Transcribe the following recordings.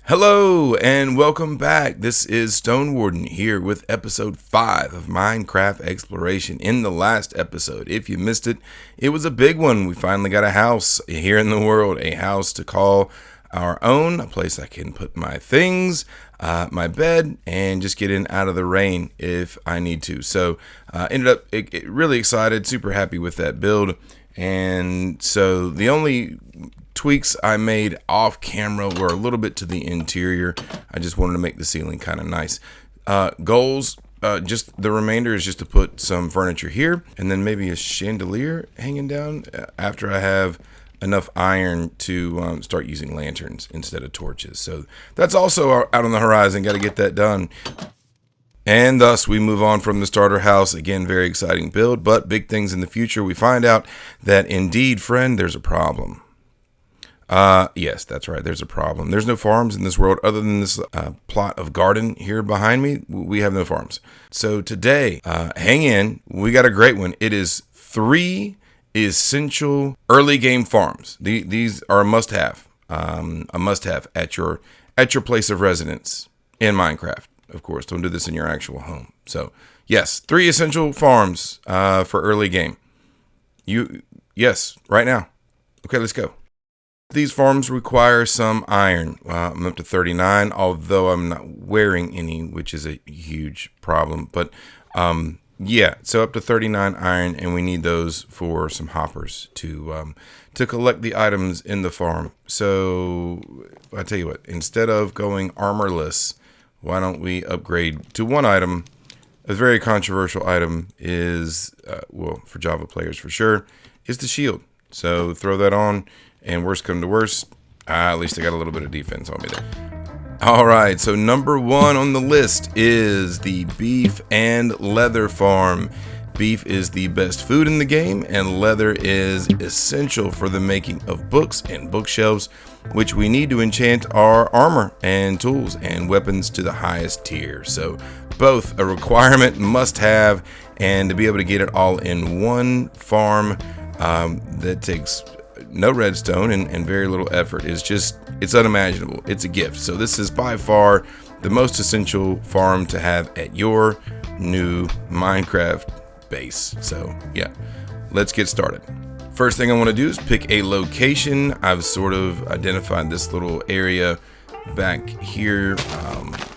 Hello and welcome back. This is Stone Warden here with episode 5 of Minecraft Exploration. In the last episode, if you missed it, it was a big one. We finally got a house here in the world, a house to call our own, a place I can put my things, my bed, and just get in out of the rain if I need to. So ended up really excited, super happy with that build. And so the only tweaks I made off camera were a little bit to the interior. I just wanted to make the ceiling kind of nice. Goals, just the remainder is just to put some furniture here and then maybe a chandelier hanging down after I have enough iron to start using lanterns instead of torches. So that's also out on the horizon. Got to get that done. And thus we move on from the starter house. Again, very exciting build, but big things in the future. We find out that indeed, friend, there's a problem. Yes, that's right. There's a problem. There's no farms in this world other than this plot of garden here behind me. We have no farms. So today, hang in. We got a great one. It is 3 essential early game farms. These are a must-have. A must-have at your place of residence in Minecraft. Of course, don't do this in your actual home. So, yes, 3 essential farms for early game. Yes, right now. Okay, let's go. These farms require some iron. I'm up to 39, although I'm not wearing any, which is a huge problem. But yeah, so up to 39 iron, and we need those for some hoppers to collect the items in the farm. So I tell you what, instead of going armorless, why don't we upgrade to one item? A very controversial item is, well, for Java players for sure, is the shield. So throw that on, and worst come to worst, at least I got a little bit of defense on me there. All right, so number 1 on the list is the beef and leather farm. Beef is the best food in the game, and leather is essential for the making of books and bookshelves, which we need to enchant our armor and tools and weapons to the highest tier. So both a requirement, must have, and to be able to get it all in one farm that takes no redstone and very little effort is just, it's unimaginable. It's a gift. So this is by far the most essential farm to have at your new Minecraft base. So yeah, let's get started. First thing I want to do is pick a location. I've sort of identified this little area back here,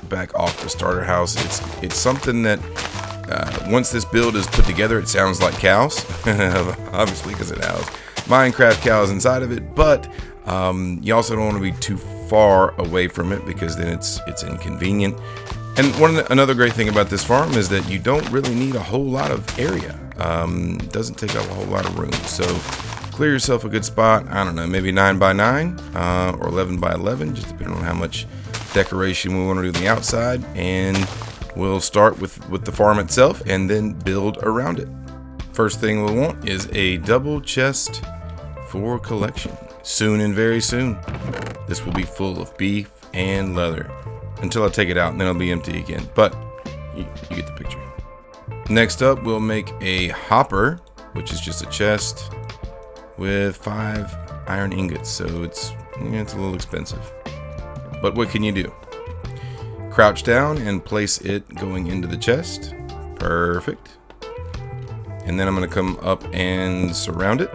back off the starter house. It's something that once this build is put together, it sounds like cows, obviously because it has Minecraft cows inside of it, but you also don't want to be too far away from it because then it's inconvenient. And another great thing about this farm is that you don't really need a whole lot of area. It doesn't take up a whole lot of room. So clear yourself a good spot. I don't know, maybe 9 by 9 or 11 by 11, just depending on how much decoration we want to do on the outside. And we'll start with the farm itself and then build around it. First thing we'll want is a double chest for collection. Soon and very soon, this will be full of beef and leather. Until I take it out, and then it'll be empty again. But you get the picture. Next up, we'll make a hopper, which is just a chest with 5 iron ingots. So it's a little expensive. But what can you do? Crouch down and place it going into the chest. Perfect. And then I'm going to come up and surround it.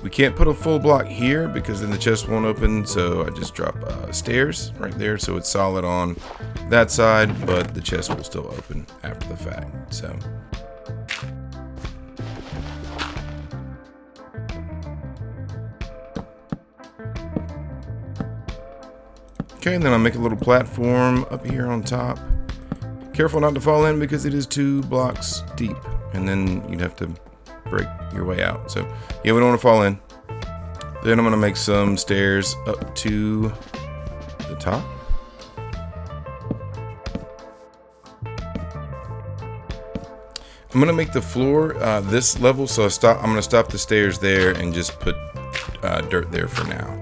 We can't put a full block here because then the chest won't open, so I just drop stairs right there so it's solid on that side, but the chest will still open after the fact. So okay, and then I'll make a little platform up here on top. Careful not to fall in because it is 2 blocks deep, and then you'd have to break your way out. So yeah, we don't want to fall in. Then I'm going to make some stairs up to the top. I'm going to make the floor this level, so I'm going to stop the stairs there and just put dirt there for now.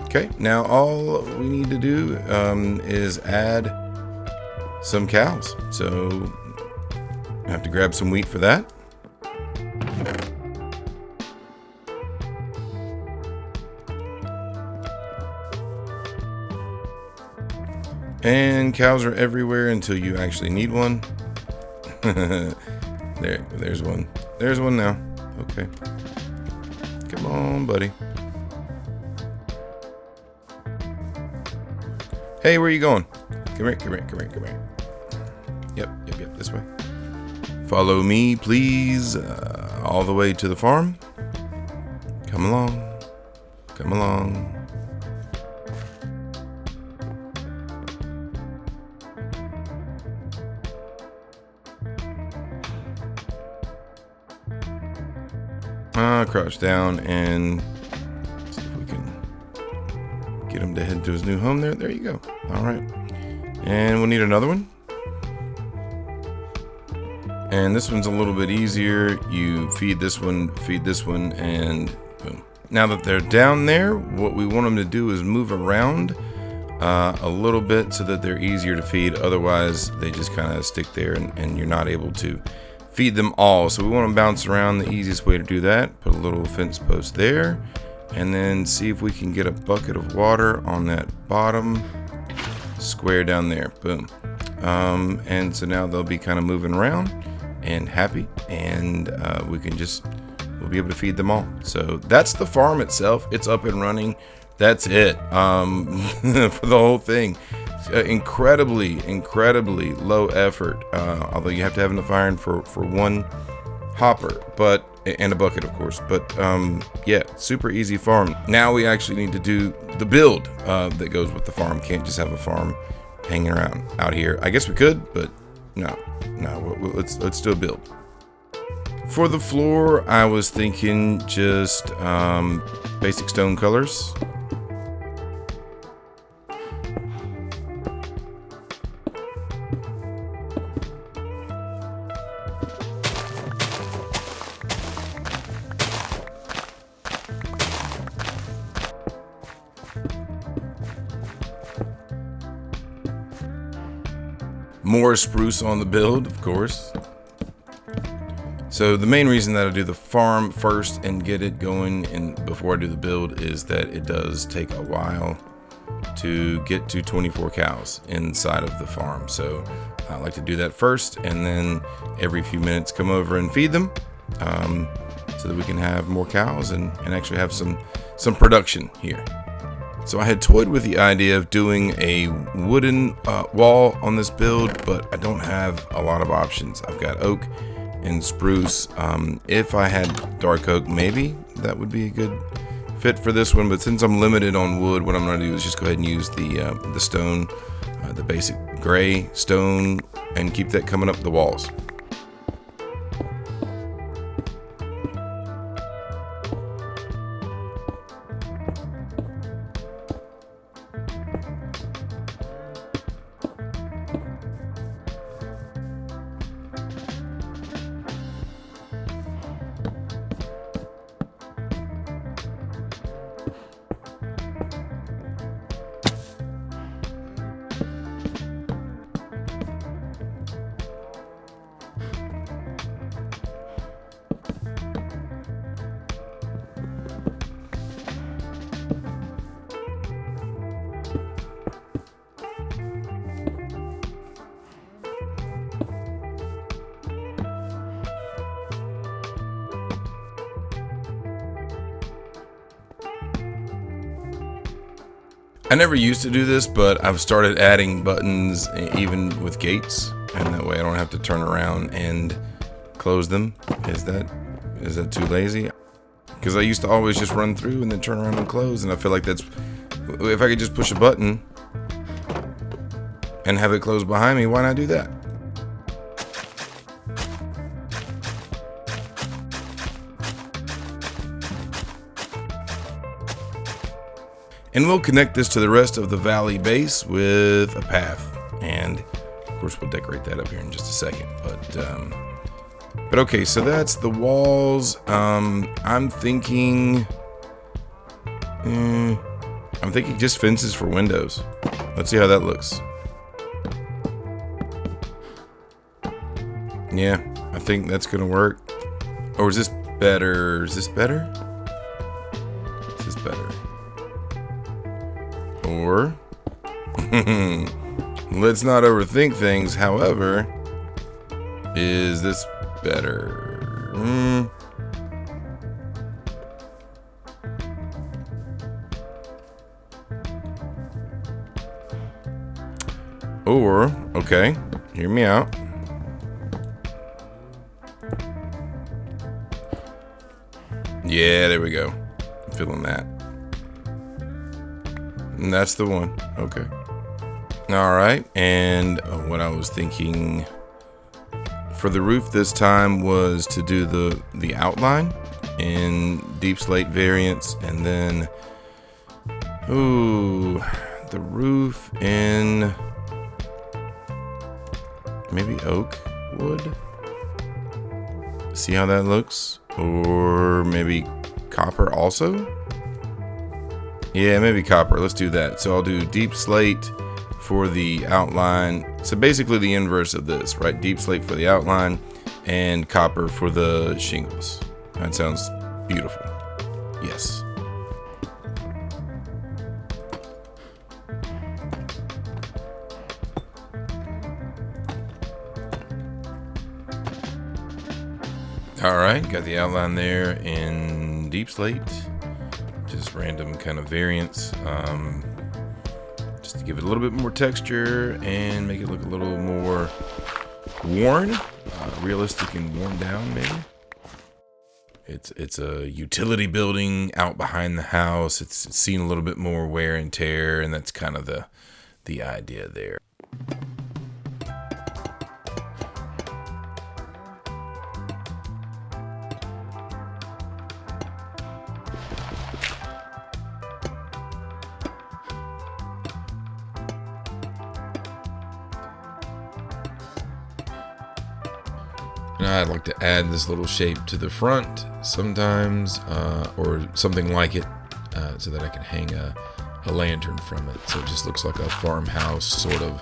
Okay, now all we need to do is add some cows. So I have to grab some wheat for that. And cows are everywhere until you actually need one. There's one. There's one now. Okay. Come on, buddy. Hey, where are you going? Come here, come here, come here, come here. Yep, this way. Follow me, please, all the way to the farm. Come along. Come along. Crouch down and see if we can get him to head to his new home there. There you go. All right. And we'll need another one. And this one's a little bit easier. You feed this one, and boom. Now that they're down there, what we want them to do is move around a little bit so that they're easier to feed. Otherwise, they just kind of stick there and you're not able to feed them all. So we want to bounce around. The easiest way to do that, put a little fence post there, and then see if we can get a bucket of water on that bottom square down there. Boom. And so now they'll be kind of moving around and happy, and we'll be able to feed them all. So that's the farm itself. It's up and running. That's it for the whole thing. Incredibly low effort, although you have to have enough iron for one hopper, and a bucket, of course. But yeah, super easy farm. Now we actually need to do the build that goes with the farm. Can't just have a farm hanging around out here. I guess we could, but no. Let's do a build. For the floor, I was thinking just basic stone colors. More spruce on the build, of course. So the main reason that I do the farm first and get it going and before I do the build is that it does take a while to get to 24 cows inside of the farm. So I like to do that first, and then every few minutes come over and feed them so that we can have more cows and actually have some production here. So I had toyed with the idea of doing a wooden wall on this build, but I don't have a lot of options. I've got oak and spruce. If I had dark oak, maybe that would be a good fit for this one. But since I'm limited on wood, what I'm going to do is just go ahead and use the stone, the basic gray stone, and keep that coming up the walls. I never used to do this, but I've started adding buttons even with gates, and that way I don't have to turn around and close them. Is that too lazy? Because I used to always just run through and then turn around and close, and I feel like that's, if I could just push a button and have it close behind me, why not do that? And we'll connect this to the rest of the valley base with a path. And of course we'll decorate that up here in just a second. But okay, so that's the walls. I'm thinking just fences for windows. Let's see how that looks. Yeah, I think that's gonna work. Or is this better? Is this better? Is this better? Or let's not overthink things. However, is this better? Or, okay, hear me out. Yeah, there we go. I'm feeling that. And that's the one. Okay. All right. And what I was thinking for the roof this time was to do the outline in deep slate variants, and then the roof in maybe oak wood. See how that looks? Or maybe copper also? Yeah, maybe copper. Let's do that. So I'll do deep slate for the outline. So basically the inverse of this, right? Deep slate for the outline and copper for the shingles. That sounds beautiful. Yes. All right, got the outline there in deep slate. Just random kind of variants, just to give it a little bit more texture and make it look a little more worn, realistic and worn down maybe. It's a utility building out behind the house. It's seen a little bit more wear and tear, and that's kind of the idea there. And I'd like to add this little shape to the front sometimes, or something like it, so that I can hang a lantern from it. So it just looks like a farmhouse sort of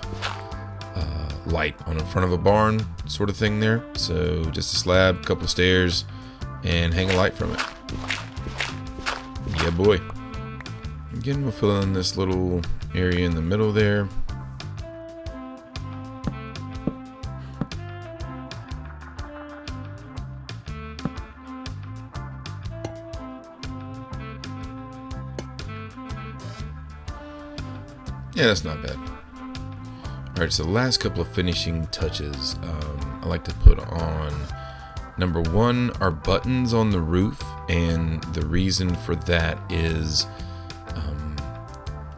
light on the front of a barn sort of thing there. So just a slab, couple of stairs, and hang a light from it. Yeah, boy. Again, we'll fill in this little area in the middle there. Yeah, that's not bad. Alright, so the last couple of finishing touches I like to put on. Number one are buttons on the roof, and the reason for that is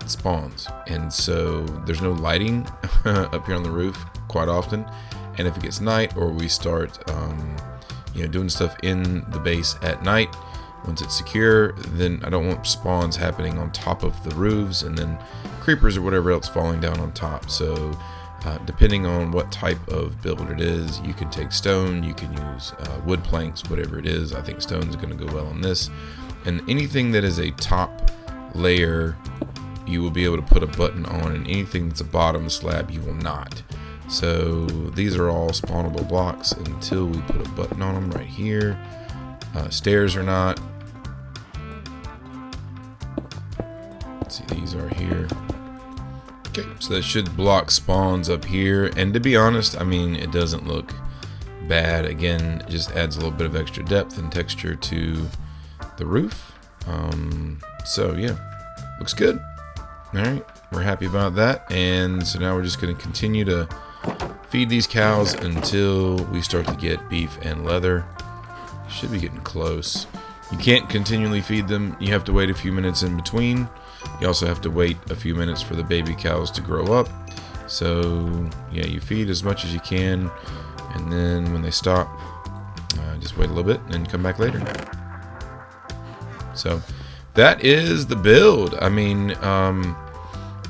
spawns. And so there's no lighting up here on the roof quite often, and if it gets night or we start doing stuff in the base at night, once it's secure, then I don't want spawns happening on top of the roofs and then creepers or whatever else falling down on top. So depending on what type of build it is, you can take stone, you can use wood planks, whatever it is. I think stone is going to go well on this. And anything that is a top layer, you will be able to put a button on, and anything that's a bottom slab, you will not. So these are all spawnable blocks until we put a button on them right here. Stairs are not. Let's see, these are here. Okay, so that should block spawns up here, and to be honest, I mean, it doesn't look bad. Again, it just adds a little bit of extra depth and texture to the roof. So yeah, looks good. All right, we're happy about that, and so now we're just going to continue to feed these cows until we start to get beef and leather. Should be getting close. You can't continually feed them. You have to wait a few minutes in between. You also have to wait a few minutes for the baby cows to grow up. So yeah, you feed as much as you can, and then when they stop, just wait a little bit and come back later. So that is the build. I mean,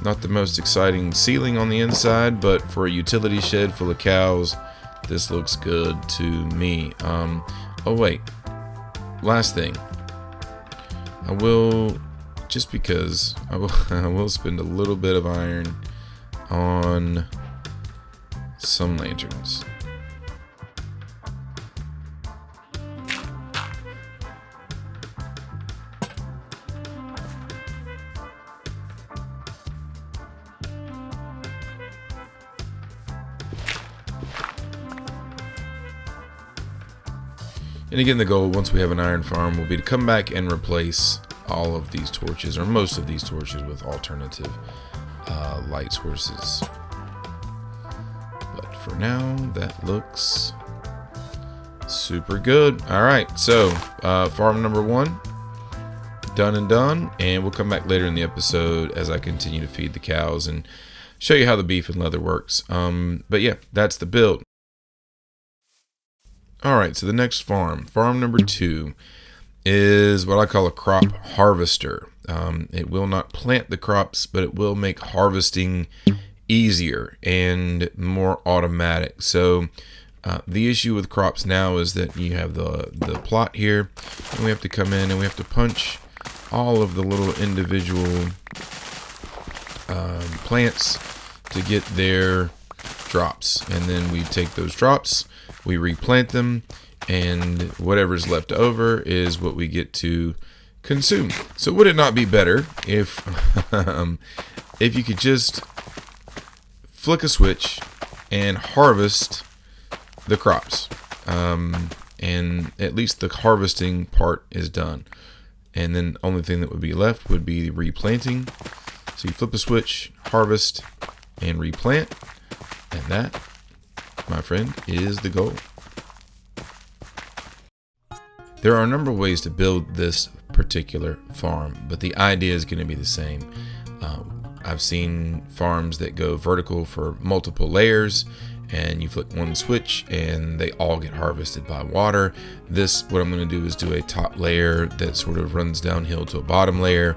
not the most exciting ceiling on the inside, but for a utility shed full of cows, this looks good to me. Oh wait, last thing. I will, just because I will spend a little bit of iron on some lanterns. And again, the goal, once we have an iron farm, will be to come back and replace all of these torches, or most of these torches, with alternative light sources. But for now, that looks super good. All right, so farm number 1 done and done, and we'll come back later in the episode as I continue to feed the cows and show you how the beef and leather works. But yeah, that's the build. All right, so the next farm number 2, is what I call a crop harvester. It will not plant the crops, but it will make harvesting easier and more automatic. So the issue with crops now is that you have the plot here, and we have to come in and we have to punch all of the little individual plants to get their drops, and then we take those drops, we replant them, and whatever's left over is what we get to consume. So would it not be better if if you could just flick a switch and harvest the crops, and at least the harvesting part is done, and then the only thing that would be left would be replanting. So you flip a switch, harvest, and replant, and that, my friend, is the goal. There are a number of ways to build this particular farm, but the idea is going to be the same. I've seen farms that go vertical for multiple layers, and you flick one switch and they all get harvested by water. This, what I'm going to do is do a top layer that sort of runs downhill to a bottom layer,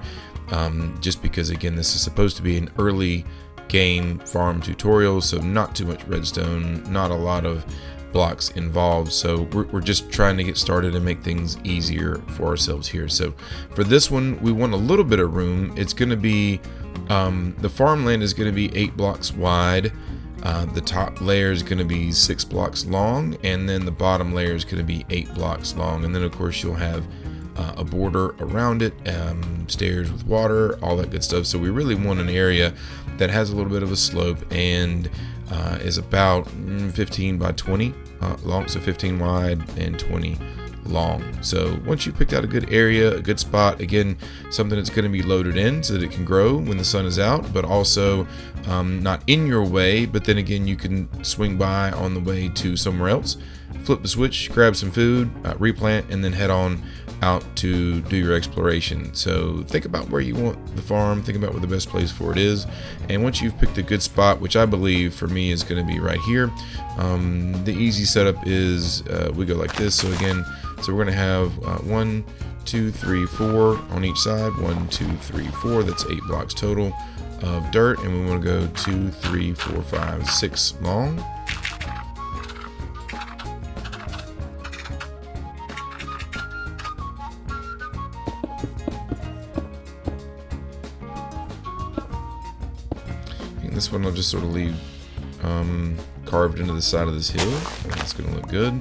just because, again, this is supposed to be an early game farm tutorial, so not too much redstone, not a lot of blocks involved. So we're just trying to get started and make things easier for ourselves here. So for this one, we want a little bit of room. It's going to be the farmland is going to be 8 blocks wide. The top layer is going to be 6 blocks long, and then the bottom layer is going to be 8 blocks long. And then of course you'll have a border around it, stairs with water, all that good stuff. So we really want an area that has a little bit of a slope and is about 15 by 20 long, so 15 wide and 20 long. So once you picked out a good area, a good spot, again, something that's going to be loaded in so that it can grow when the sun is out, but also not in your way, but then again you can swing by on the way to somewhere else, flip the switch, grab some food, replant, and then head on out to do your exploration. So think about where you want the farm, think about where the best place for it is, and once you've picked a good spot, which I believe for me is going to be right here, the easy setup is we go like this. So again, so we're going to have 1, 2, 3, 4 on each side, 1, 2, 3, 4, that's 8 blocks total of dirt, and we want to go 2, 3, 4, 5, 6 long. This one I'll just sort of leave carved into the side of this hill. It's going to look good.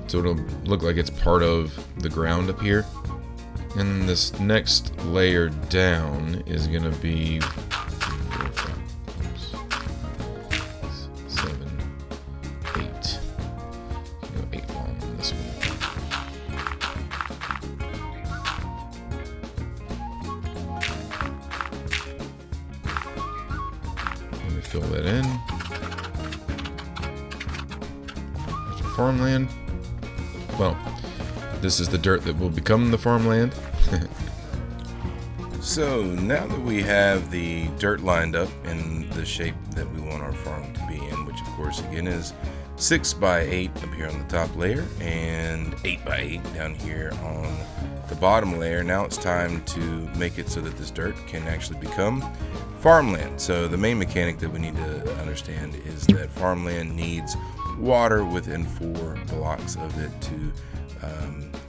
So it'll look like it's part of the ground up here. And then this next layer down is going to be 7, 8. Go 8 long on this one. Fill that in. There's your farmland. Well, this is the dirt that will become the farmland. So now that we have the dirt lined up in the shape that we want our farm to be in, which of course again is 6 by 8 up here on the top layer and 8 by 8 down here on the bottom layer, now it's time to make it so that this dirt can actually become farmland. So the main mechanic that we need to understand is that farmland needs water within 4 blocks of it to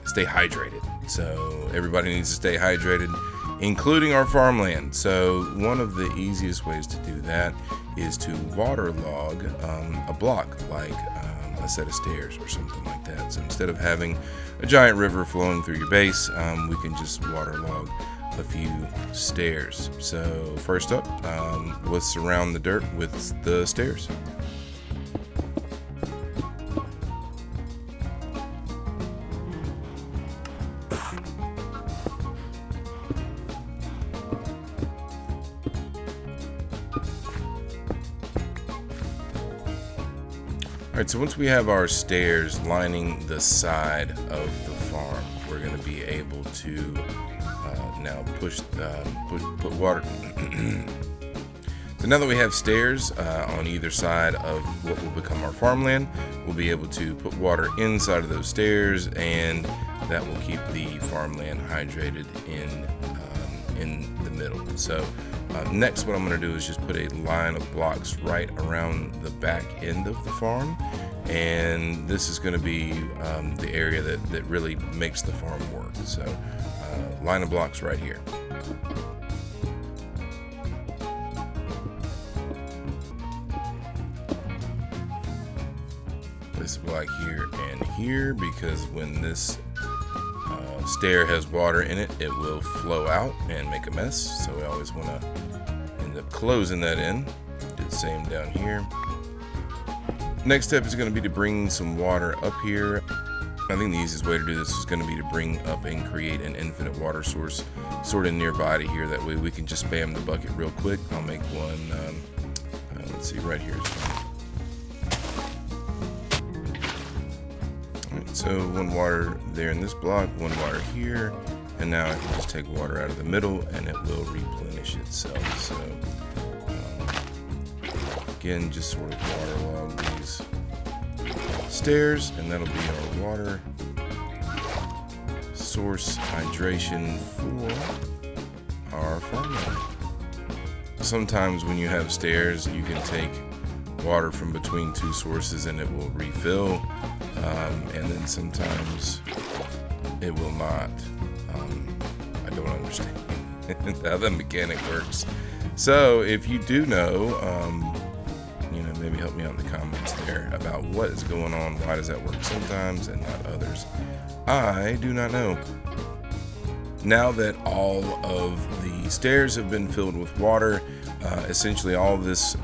stay hydrated. So everybody needs to stay hydrated, including our farmland. So one of the easiest ways to do that is to waterlog a block, like a set of stairs or something like that. So instead of having a giant river flowing through your base, we can just waterlog a few stairs. So first up, let's surround the dirt with the stairs. Alright, so once we have our stairs lining the side of the farm, we're going to be able to now put water. So now that we have stairs on either side of what will become our farmland, we'll be able to put water inside of those stairs, and that will keep the farmland hydrated in the middle. So next, what I'm going to do is just put a line of blocks right around the back end of the farm, and this is going to be the area that really makes the farm work. So line of blocks right here. Place a block here and here, because when this stair has water in it, it will flow out and make a mess. So we always want to end up closing that in. Do the same down here. Next step is going to be to bring some water up here. I think the easiest way to do this is going to be to bring up and create an infinite water source sort of nearby to here. That way we can just spam the bucket real quick. I'll make one, let's see, right here is fine. So one water there in this block, one water here, and now I can just take water out of the middle and it will replenish itself. So again, just sort of waterlog these stairs, and that'll be our water source hydration for our farmland. Sometimes when you have stairs, you can take water from between two sources and it will refill. And then sometimes it will not. I don't understand how the mechanic works. So if you do know, maybe help me out in the comments there about what is going on. Why does that work sometimes and not others? I do not know. Now that all of the stairs have been filled with water, essentially all this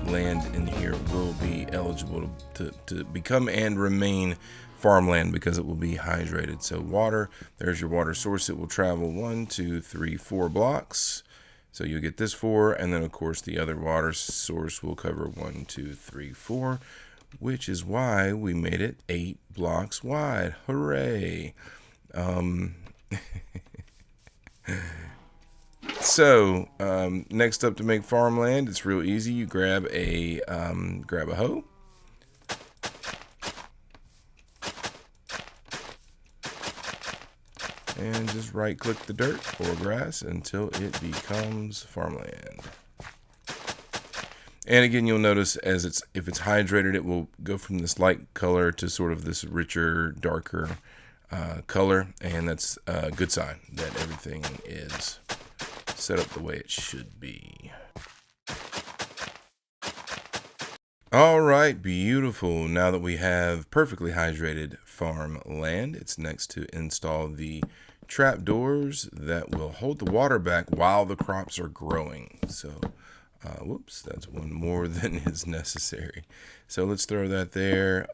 land in here will be eligible to become and remain farmland, because it will be hydrated. So water, there's your water source. It will travel 1, 2, 3, 4 blocks. So you'll get this 4, and then of course the other water source will cover 1, 2, 3, 4, which is why we made it 8 blocks wide. Hooray! So next up, to make farmland, it's real easy. You grab a hoe, and just right click the dirt or grass until it becomes farmland. And again, you'll notice if it's hydrated, it will go from this light color to sort of this richer, darker color, and that's a good sign that everything is set up the way it should be. All right, beautiful. Now that we have perfectly hydrated farmland, it's next to install the trap doors that will hold the water back while the crops are growing. So, whoops, that's one more than is necessary. So let's throw that there.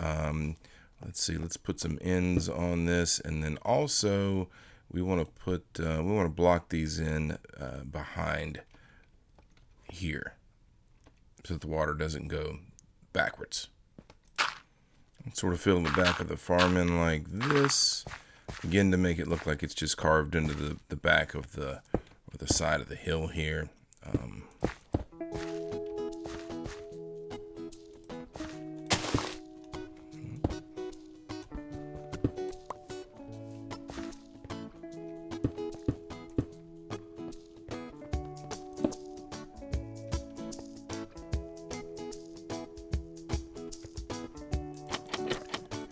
Let's see, let's put some ends on this, and then also we want to block these in behind here, so that the water doesn't go backwards. Sort of fill the back of the farm in like this, again to make it look like it's just carved into the back of the side of the hill here.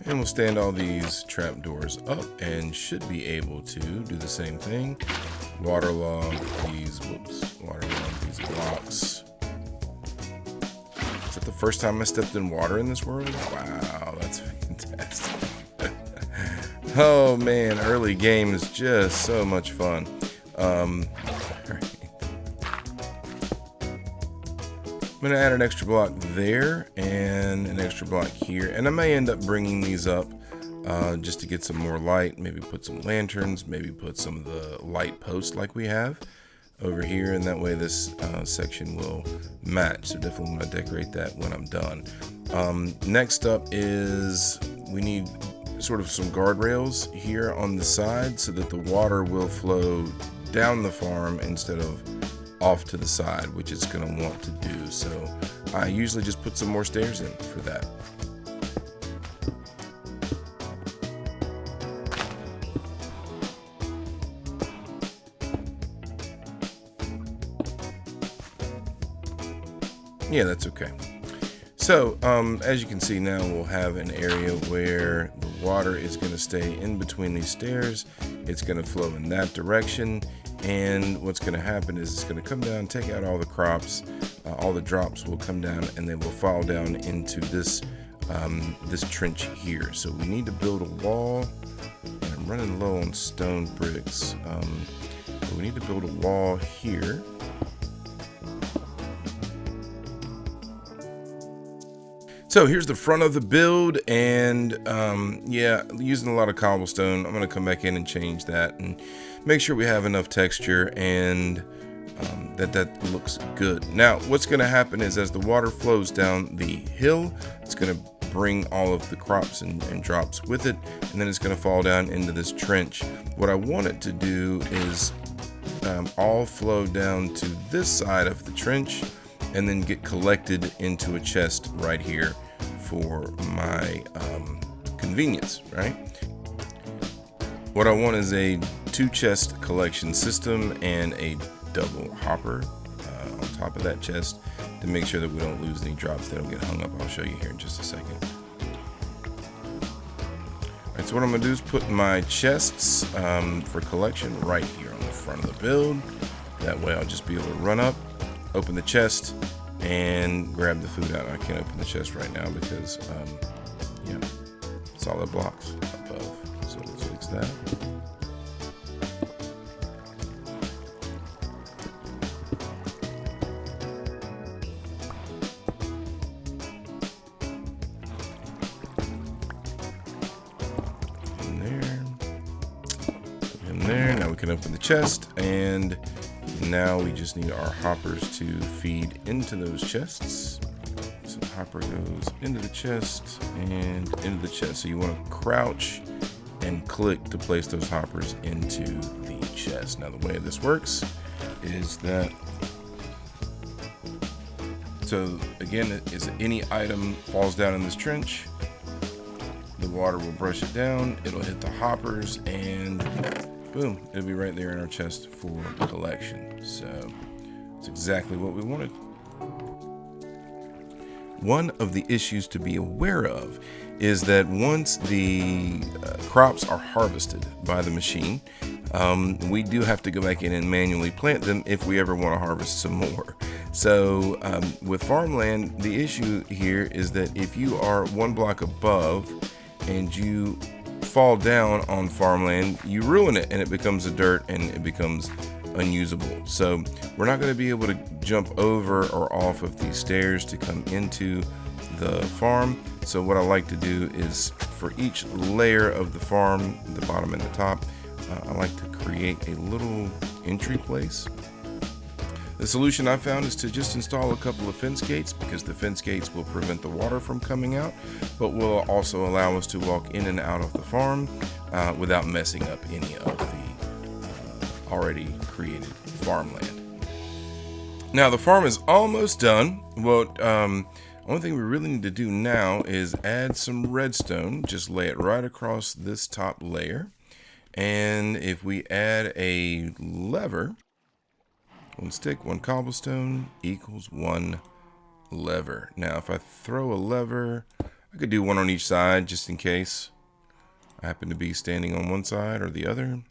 And we'll stand all these trap doors up and should be able to do the same thing. Waterlog these blocks. Is that the first time I stepped in water in this world? Wow, that's fantastic. Oh man, early game is just so much fun. I'm going to add an extra block there and an extra block here, and I may end up bringing these up just to get some more light, maybe put some lanterns, maybe put some of the light posts like we have. over here, and that way this section will match. So definitely want to decorate that when I'm done. Next up is we need sort of some guardrails here on the side so that the water will flow down the farm instead of off to the side, which it's going to want to do. So I usually just put some more stairs in for that. Yeah, that's okay. So as you can see now, we'll have an area where the water is going to stay in between these stairs. It's going to flow in that direction, and what's going to happen is it's going to come down, take out all the crops, all the drops will come down, and they will fall down into this this trench here. So we need to build a wall, and I'm running low on stone bricks, but we need to build a wall here. So here's the front of the build, and yeah, using a lot of cobblestone. I'm going to come back in and change that and make sure we have enough texture and that looks good. Now what's going to happen is as the water flows down the hill, it's going to bring all of the crops and drops with it, and then it's going to fall down into this trench. What I want it to do is all flow down to this side of the trench and then get collected into a chest right here for my convenience, right? What I want is a 2-chest collection system and a double hopper on top of that chest to make sure that we don't lose any drops. They don't get hung up. I'll show you here in just a second. All right, so what I'm gonna do is put my chests for collection right here on the front of the build. That way I'll just be able to run up, open the chest, and grab the food out. I can't open the chest right now because yeah, solid blocks above. So let's fix that. In there. In there. Now we can open the chest, and now we just need our hoppers to feed into those chests. So the hopper goes into the chest and into the chest. So you want to crouch and click to place those hoppers into the chest. Now the way this works is that, so again, is any item falls down in this trench, the water will brush it down, it'll hit the hoppers, and boom, it'll be right there in our chest for the collection. So it's exactly what we wanted. One of the issues to be aware of is that once the crops are harvested by the machine, we do have to go back in and manually plant them if we ever want to harvest some more. So with farmland, the issue here is that if you are 1 block above and you fall down on farmland, you ruin it and it becomes a dirt and it becomes unusable. So we're not going to be able to jump over or off of these stairs to come into the farm. So what I like to do is for each layer of the farm, the bottom and the top, I like to create a little entry place. The solution I found is to just install a couple of fence gates, because the fence gates will prevent the water from coming out, but will also allow us to walk in and out of the farm without messing up any of the already created farmland. Now the farm is almost done. What only thing we really need to do now is add some redstone. Just lay it right across this top layer, and if we add a lever, 1 stick, 1 cobblestone equals 1 lever. Now, if I throw a lever, I could do 1 on each side just in case I happen to be standing on one side or the other.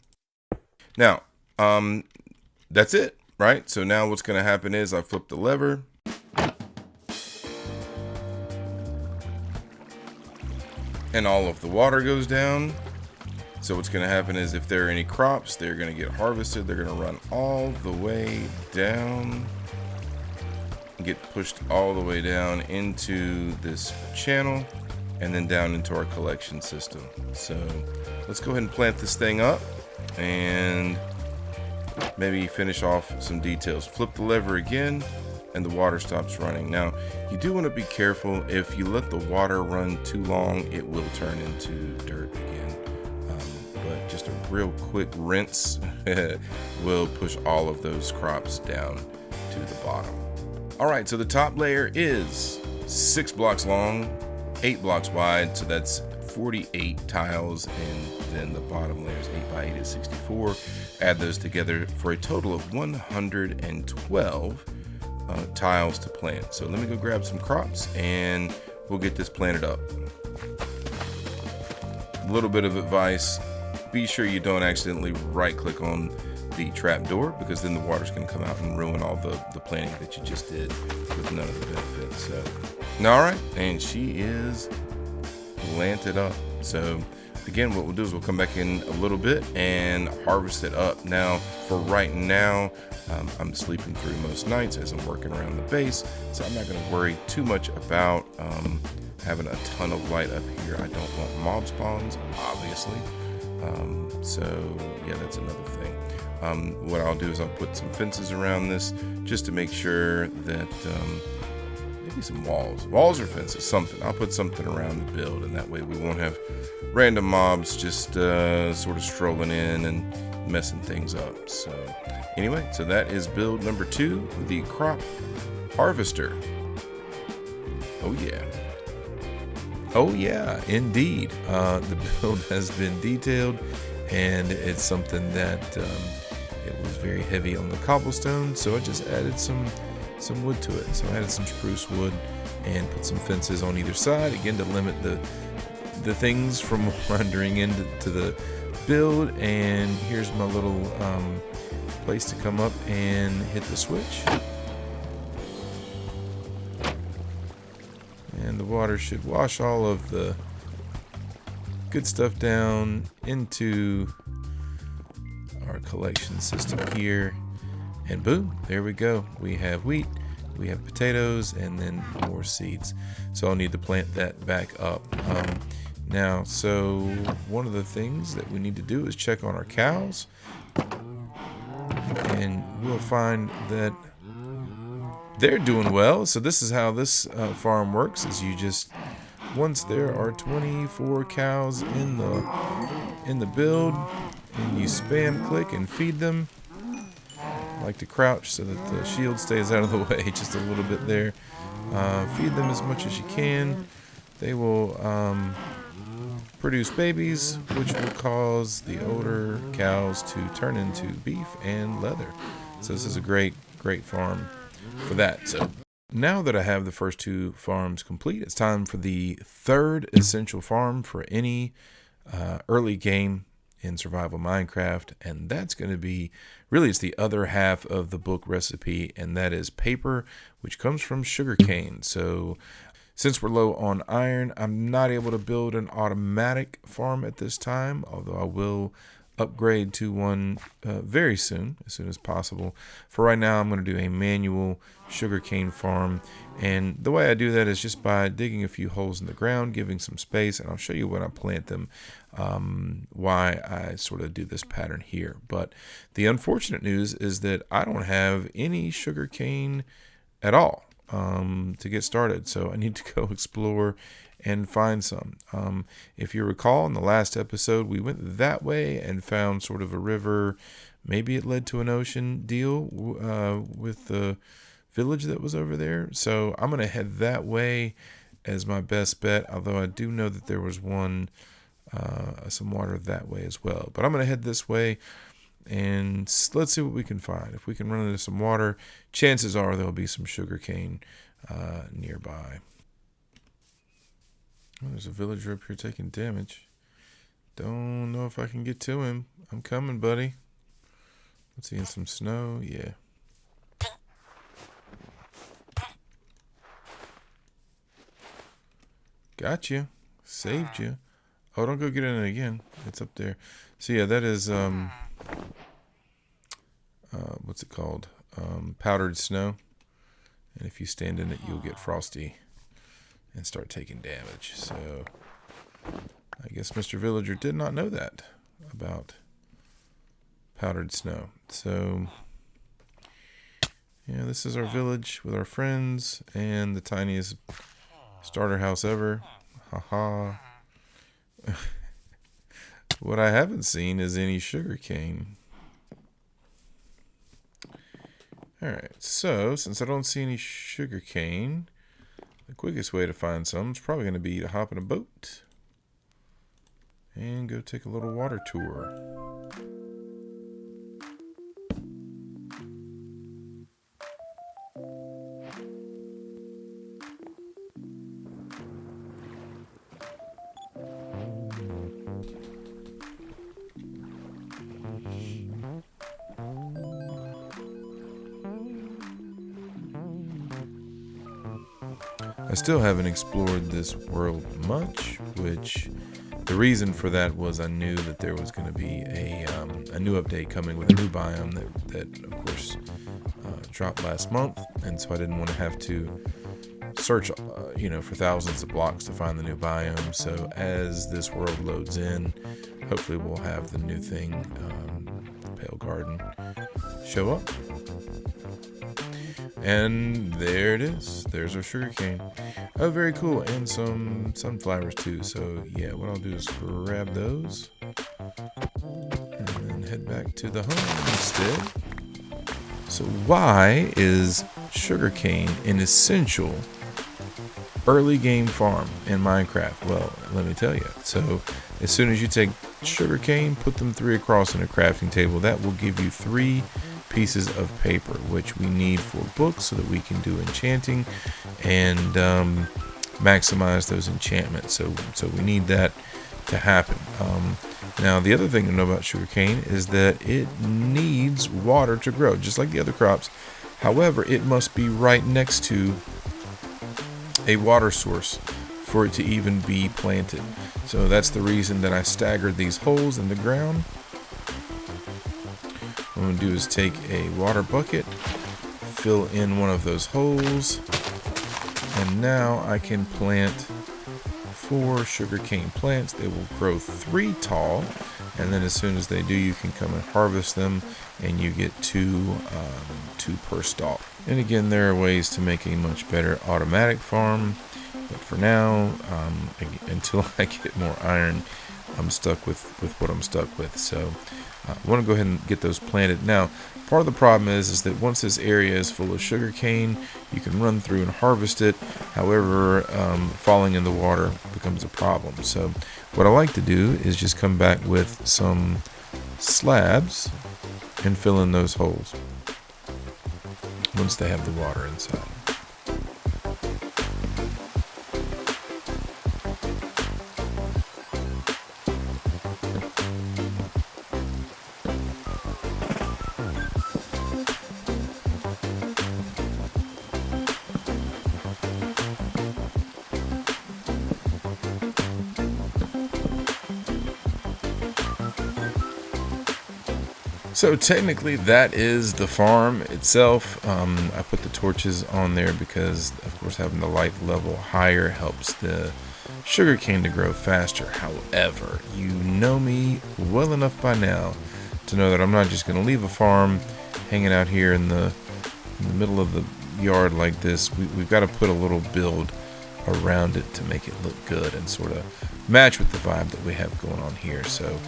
Now, that's it, right? So now what's going to happen is I flip the lever. And all of the water goes down. So what's going to happen is if there are any crops, they're going to get harvested. They're going to run all the way down and get pushed all the way down into this channel and then down into our collection system. So let's go ahead and plant this thing up. And maybe finish off some details. Flip the lever again and the water stops running. Now, you do want to be careful. If you let the water run too long, it will turn into dirt again. But just a real quick rinse will push all of those crops down to the bottom. All right, so the top layer is 6 blocks long, 8 blocks wide, so that's 48 tiles, and then the bottom layer is 8 by 8 is 64. Add those together for a total of 112 tiles to plant. So let me go grab some crops and we'll get this planted up. A little bit of advice: be sure you don't accidentally right click on the trap door, because then the water's going to come out and ruin all the planting that you just did with none of the benefits. So, all right, and she is planted up. So again, what we'll do is we'll come back in a little bit and harvest it up. Now, for right now, I'm sleeping through most nights as I'm working around the base, so I'm not going to worry too much about having a ton of light up here. I don't want mob spawns, obviously. So yeah, that's another thing. What I'll do is I'll put some fences around this just to make sure that maybe some walls or fences, something. I'll put something around the build, and that way we won't have random mobs just sort of strolling in and messing things up. So anyway, so that is build number 2, the crop harvester. Oh yeah, indeed. The build has been detailed, and it's something that it was very heavy on the cobblestone, so I just added some wood to it. So I added some spruce wood and put some fences on either side, again to limit the things from wandering into the build. And here's my little place to come up and hit the switch. And the water should wash all of the good stuff down into our collection system here. And boom, there we go. We have wheat, we have potatoes, and then more seeds. So I'll need to plant that back up. Now, so one of the things that we need to do is check on our cows. And we'll find that they're doing well. So this is how this farm works: is you just, once there are 24 cows in the build, and you spam click and feed them. I like to crouch so that the shield stays out of the way just a little bit there. Feed them as much as you can. They will produce babies, which will cause the older cows to turn into beef and leather. So this is a great farm for that. So now that I have the first 2 farms complete, it's time for the 3rd essential farm for any early game in survival Minecraft, and that's going to be, really, it's the other half of the book recipe, and that is paper, which comes from sugarcane. So since we're low on iron, I'm not able to build an automatic farm at this time, although I will upgrade to one very soon, as soon as possible. For right now, I'm going to do a manual sugarcane farm, and the way I do that is just by digging a few holes in the ground, giving some space, and I'll show you when I plant them, why I sort of do this pattern here. But the unfortunate news is that I don't have any sugarcane at all to get started, so I need to go explore and find some. If you recall, in the last episode, we went that way and found sort of a river. Maybe it led to an ocean deal with the village that was over there. So I'm going to head that way as my best bet, although I do know that there was some water that way as well. But I'm going to head this way, and let's see what we can find. If we can run into some water, chances are there'll be some sugarcane nearby. Oh, there's a villager up here taking damage. Don't know if I can get to him. I'm coming, buddy. Let's see, in some snow. Yeah. Got you. Saved you. Oh, don't go get in it again. It's up there. So yeah, that is what's it called? Powdered snow. And if you stand in it, you'll get frosty and start taking damage. So I guess Mr. Villager did not know that about powdered snow. So yeah, this is our village with our friends and the tiniest starter house ever. Haha. What I haven't seen is any sugarcane. Alright, so since I don't see any sugarcane, the quickest way to find some is probably going to be to hop in a boat and go take a little water tour. I still haven't explored this world much, which the reason for that was I knew that there was going to be a new update coming with a new biome that of course dropped last month, and so I didn't want to have to search for thousands of blocks to find the new biome. So as this world loads in, hopefully we'll have the new thing, the Pale Garden, show up. And there it is. There's our sugarcane. Oh, very cool. And some sunflowers too. So yeah, what I'll do is grab those and then head back to the home instead. So why is sugarcane an essential early game farm in Minecraft? Well, let me tell you. So as soon as you take sugarcane, put them 3 across in a crafting table, that will give you 3 pieces of paper, which we need for books so that we can do enchanting and maximize those enchantments. So we need that to happen. Now the other thing to know about sugarcane is that it needs water to grow, just like the other crops. However, it must be right next to a water source for it to even be planted. So that's the reason that I staggered these holes in the ground. What I'm going to do is take a water bucket, fill in one of those holes, and now I can plant 4 sugarcane plants. They will grow 3 tall, and then as soon as they do, you can come and harvest them, and you get 2 per stalk. And again, there are ways to make a much better automatic farm, but for now, until I get more iron, I'm stuck with what I'm stuck with. So I want to go ahead and get those planted. Now, part of the problem is that once this area is full of sugarcane, you can run through and harvest it. However, falling in the water becomes a problem. So what I like to do is just come back with some slabs and fill in those holes once they have the water inside. So technically that is the farm itself. I put the torches on there because of course having the light level higher helps the sugarcane to grow faster. However, you know me well enough by now to know that I'm not just going to leave a farm hanging out here in the middle of the yard like this. We've got to put a little build around it to make it look good and sort of match with the vibe that we have going on here. So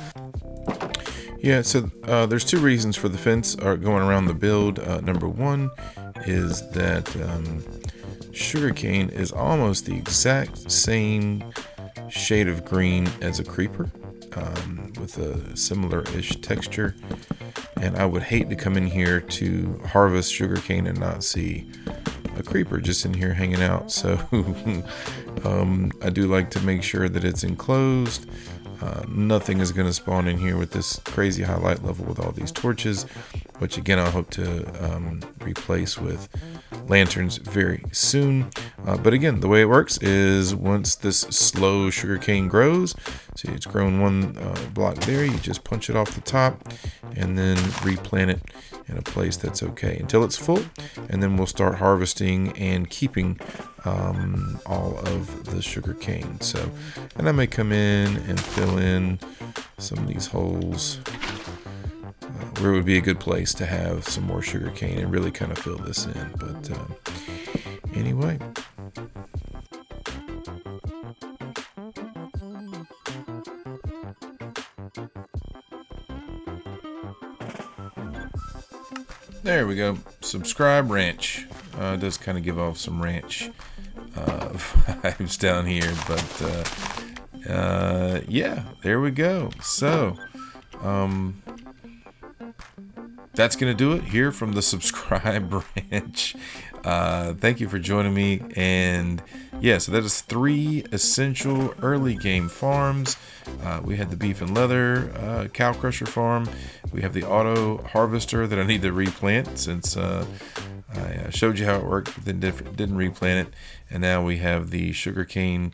yeah, so there's 2 reasons for the fence going around the build. Number 1 is that sugarcane is almost the exact same shade of green as a creeper, with a similar-ish texture. And I would hate to come in here to harvest sugarcane and not see a creeper just in here hanging out. So I do like to make sure that it's enclosed. Nothing is going to spawn in here with this crazy highlight level with all these torches, which again I hope to replace with lanterns very soon. But again, the way it works is once this slow sugarcane grows, see it's grown 1 block there, you just punch it off the top and then replant it in a place that's okay until it's full, and then we'll start harvesting and keeping all of the sugar cane. So, and I may come in and fill in some of these holes where it would be a good place to have some more sugarcane and really kind of fill this in. But anyway. There we go. Subscribe ranch. It does kind of give off some ranch vibes down here, but yeah, there we go. So that's gonna do it here from the subscribe ranch. Thank you for joining me, and yeah, so that is 3 essential early game farms. We had the beef and leather cow crusher farm. We have the auto harvester that I need to replant since I showed you how it worked, but then didn't replant it. And now we have the sugarcane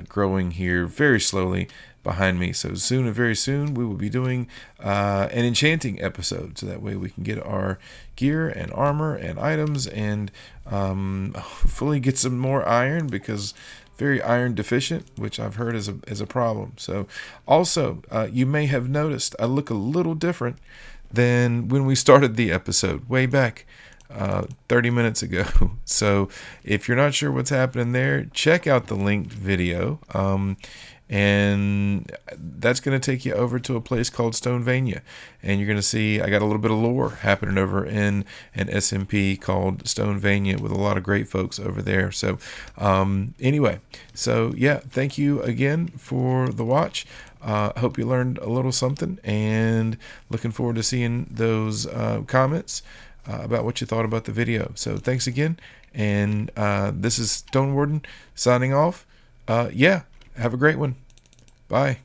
growing here very slowly behind me. So soon and very soon we will be doing an enchanting episode, so that way we can get our gear and armor and items and hopefully get some more iron, because very iron deficient, which I've heard is a problem. So also you may have noticed I look a little different than when we started the episode way back 30 minutes ago. So if you're not sure what's happening there, check out the linked video. And that's going to take you over to a place called Stonevania. And you're going to see I got a little bit of lore happening over in an SMP called Stonevania with a lot of great folks over there. So anyway, so yeah, thank you again for the watch. Hope you learned a little something, and looking forward to seeing those comments about what you thought about the video. So thanks again. And this is Stone Warden signing off. Yeah. Have a great one. Bye.